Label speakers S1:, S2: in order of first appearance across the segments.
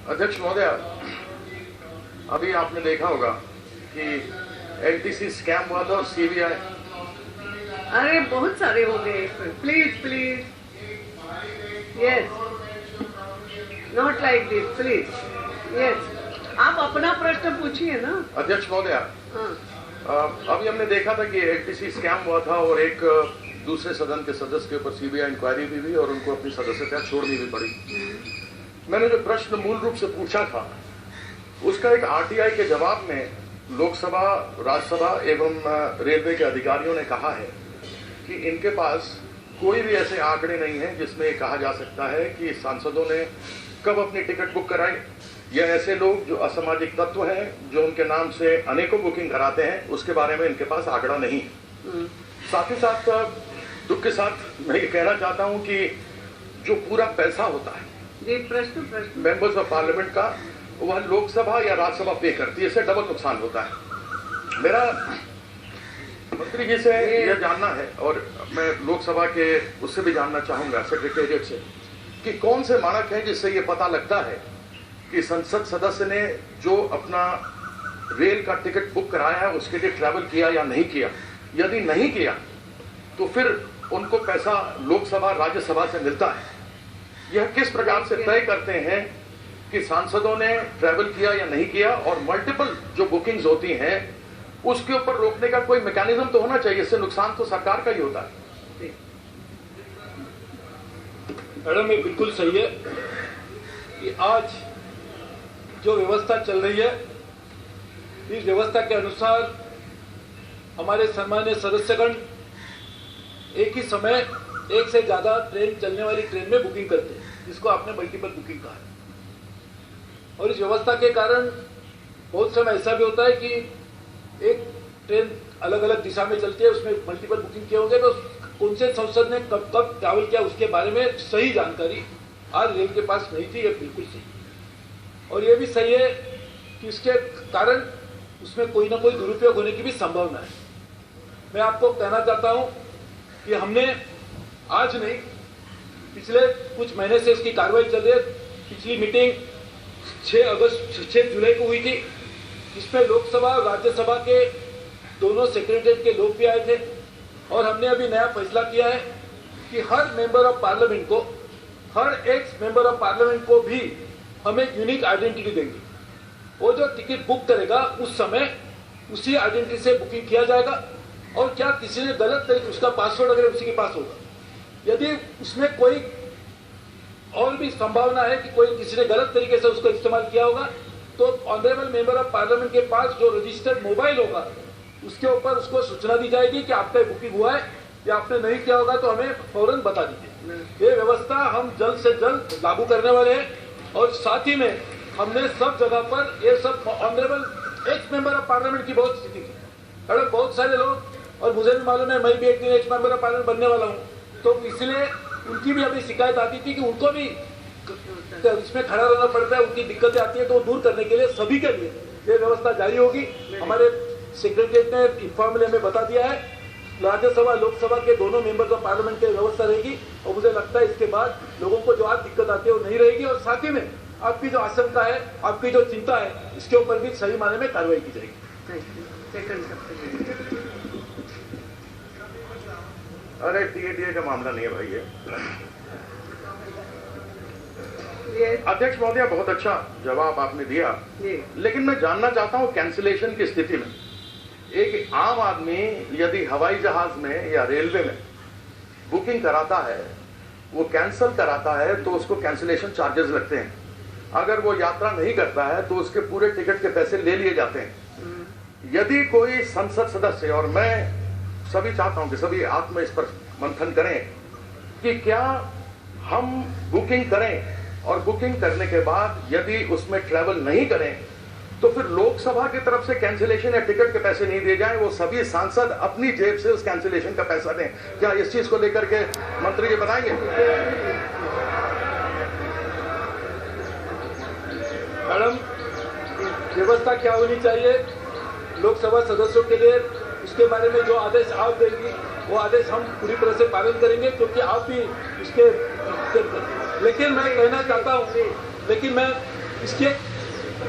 S1: अध्यक्ष महोदय, अभी आपने देखा होगा कि एलटीसी स्कैम हुआ था और सीबीआई।
S2: अरे बहुत सारे हो गए। Please please, yes, not like this, please, yes. आप अपना प्रश्न पूछिए ना।
S1: अध्यक्ष महोदय, अभी हमने देखा था कि एलटीसी स्कैम हुआ था और एक दूसरे सदन के सदस्य के ऊपर सीबीआई इंक्वायरी भी हुई और उनको अपनी सदस्यता छोड़नी भी पड़ी। मैंने जो प्रश्न मूल रूप से पूछा था उसका एक आरटीआई के जवाब में लोकसभा, राज्यसभा एवं रेलवे के अधिकारियों ने कहा है कि इनके पास कोई भी ऐसे आंकड़े नहीं है जिसमें कहा जा सकता है कि सांसदों ने कब अपनी टिकट बुक कराई या ऐसे लोग जो असामाजिक तत्व हैं जो उनके नाम से अनेकों बुकिंग कराते हैं उसके बारे में इनके पास आंकड़ा नहीं है। साथ ही साथ दुख के साथ मैं ये कहना चाहता हूं कि जो पूरा पैसा होता है
S2: प्रश्न
S1: मेंबर्स ऑफ पार्लियामेंट का, वह लोकसभा या राज्यसभा पे करती है, इससे डबल नुकसान होता है। मेरा मंत्री जी से यह जानना है और मैं लोकसभा के उससे भी जानना चाहूंगा, सेक्रेटेरिएट से, कि कौन से मानक हैं जिससे ये पता लगता है कि संसद सदस्य ने जो अपना रेल का टिकट बुक कराया है उसके लिए ट्रैवल किया या नहीं किया। यदि नहीं किया तो फिर उनको पैसा लोकसभा राज्यसभा से मिलता है। यह किस प्रकार से तय करते हैं कि सांसदों ने ट्रैवल किया या नहीं किया, और मल्टीपल जो बुकिंग्स होती हैं उसके ऊपर रोकने का कोई मैकेनिज्म तो होना चाहिए। इससे नुकसान तो सरकार का ही होता है।
S3: मैडम, ये बिल्कुल सही है कि आज जो व्यवस्था चल रही है इस व्यवस्था के अनुसार हमारे सम्मानीय सदस्यगण एक ही समय एक से ज्यादा ट्रेन चलने वाली ट्रेन में बुकिंग करते हैं, जिसको आपने मल्टीपल बुकिंग कहा है। और इस व्यवस्था के कारण बहुत समय ऐसा भी होता है कि एक ट्रेन अलग अलग दिशा में चलती है, उसमें मल्टीपल बुकिंग किए होंगे तो कौन से सांसद ने कब कब ट्रैवल किया उसके बारे में सही जानकारी आज रेल के पास नहीं थी। ये बिल्कुल सही, और ये भी सही है कि इसके कारण उसमें कोई ना कोई दुरुपयोग होने की भी संभावना है। मैं आपको कहना चाहता हूं कि हमने आज नहीं, पिछले कुछ महीने से इसकी कार्रवाई चल रही है। पिछली मीटिंग 6 जुलाई को हुई थी, इसमें लोकसभा और राज्यसभा के दोनों सेक्रेटरीट के लोग भी आए थे, और हमने अभी नया फैसला किया है कि हर मेंबर ऑफ पार्लियामेंट को, हर एक्स मेंबर ऑफ पार्लियामेंट को भी हम एक यूनिक आइडेंटिटी देंगे। वो जो टिकट बुक करेगा उस समय उसी आइडेंटिटी से बुकिंग किया जाएगा, और क्या किसी ने गलत तरीके, उसका पासवर्ड अगर उसी के पास होगा, यदि उसमें कोई और भी संभावना है कि कोई किसी ने गलत तरीके से उसका इस्तेमाल किया होगा, तो ऑनरेबल मेंबर ऑफ पार्लियामेंट के पास जो रजिस्टर्ड मोबाइल होगा उसके ऊपर उसको सूचना दी जाएगी कि आपका बुकिंग हुआ है या आपने नहीं किया होगा तो हमें फौरन बता दीजिए। ये व्यवस्था हम जल्द से जल्द लागू करने वाले हैं, और साथ ही में हमने सब जगह पर ये सब honourable x member of parliament की बहुत स्थिति की। मैडम, बहुत सारे लोग, और मुझे भी मालूम है, मैं भी एक दिन एक्स मेंबर ऑफ पार्लियामेंट बनने वाला हूँ, तो इसलिए उनकी भी अभी शिकायत आती थी कि उनको भी इसमें खड़ा रहना पड़ता है, उनकी दिक्कतें आती है, तो दूर करने के लिए सभी के लिए ये व्यवस्था जारी होगी। हमारे सेक्रेटरीट ने इन्फॉर्मली हमें बता दिया है, राज्यसभा लोकसभा के दोनों मेंबर्स ऑफ पार्लियामेंट की व्यवस्था रहेगी, और मुझे लगता है इसके बाद लोगों को जो आज दिक्कत आती है वो नहीं रहेगी, और साथ ही में आपकी जो आशंका है, आपकी जो चिंता है, इसके ऊपर भी सही मायने में कार्रवाई की जाएगी।
S1: अरे टीए का मामला नहीं है भाई ये। अध्यक्ष महोदय, बहुत अच्छा जवाब आपने दिया, लेकिन मैं जानना चाहता हूं कैंसिलेशन की स्थिति में एक आम आदमी यदि हवाई जहाज में या रेलवे में बुकिंग कराता है, वो कैंसिल कराता है तो उसको कैंसिलेशन चार्जेस लगते हैं। अगर वो यात्रा नहीं करता है तो उसके पूरे टिकट के पैसे ले लिए जाते हैं। यदि कोई संसद सदस्य, और मैं सभी चाहता हूं कि सभी आत्म इस पर मंथन करें कि क्या हम बुकिंग करें और बुकिंग करने के बाद यदि उसमें ट्रैवल नहीं करें तो फिर लोकसभा की तरफ से कैंसिलेशन या टिकट के पैसे नहीं दिए जाएं, वो सभी सांसद अपनी जेब से उस कैंसिलेशन का पैसा दें। क्या इस चीज को लेकर के मंत्री जी बताएंगे?
S3: मैडम, व्यवस्था क्या होनी चाहिए लोकसभा सदस्यों के लिए, उसके बारे में जो आदेश आप देंगी वो आदेश हम पूरी तरह से पालन करेंगे, क्योंकि आप भी इसके लेकिन मैं कहना चाहता हूँ, लेकिन मैं इसकी एक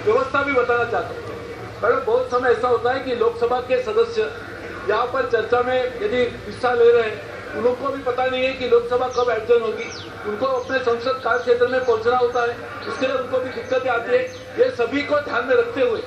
S3: व्यवस्था भी बताना चाहता हूँ। मैडम, बहुत समय ऐसा होता है कि लोकसभा के सदस्य यहाँ पर चर्चा में यदि हिस्सा ले रहे हैं, उनको भी पता नहीं है कि लोकसभा कब एडजर्न होगी, उनको अपने संसद कार्य क्षेत्र में पहुंचना होता है, इसके लिए उनको भी दिक्कतें आती है। ये सभी को ध्यान में रखते हुए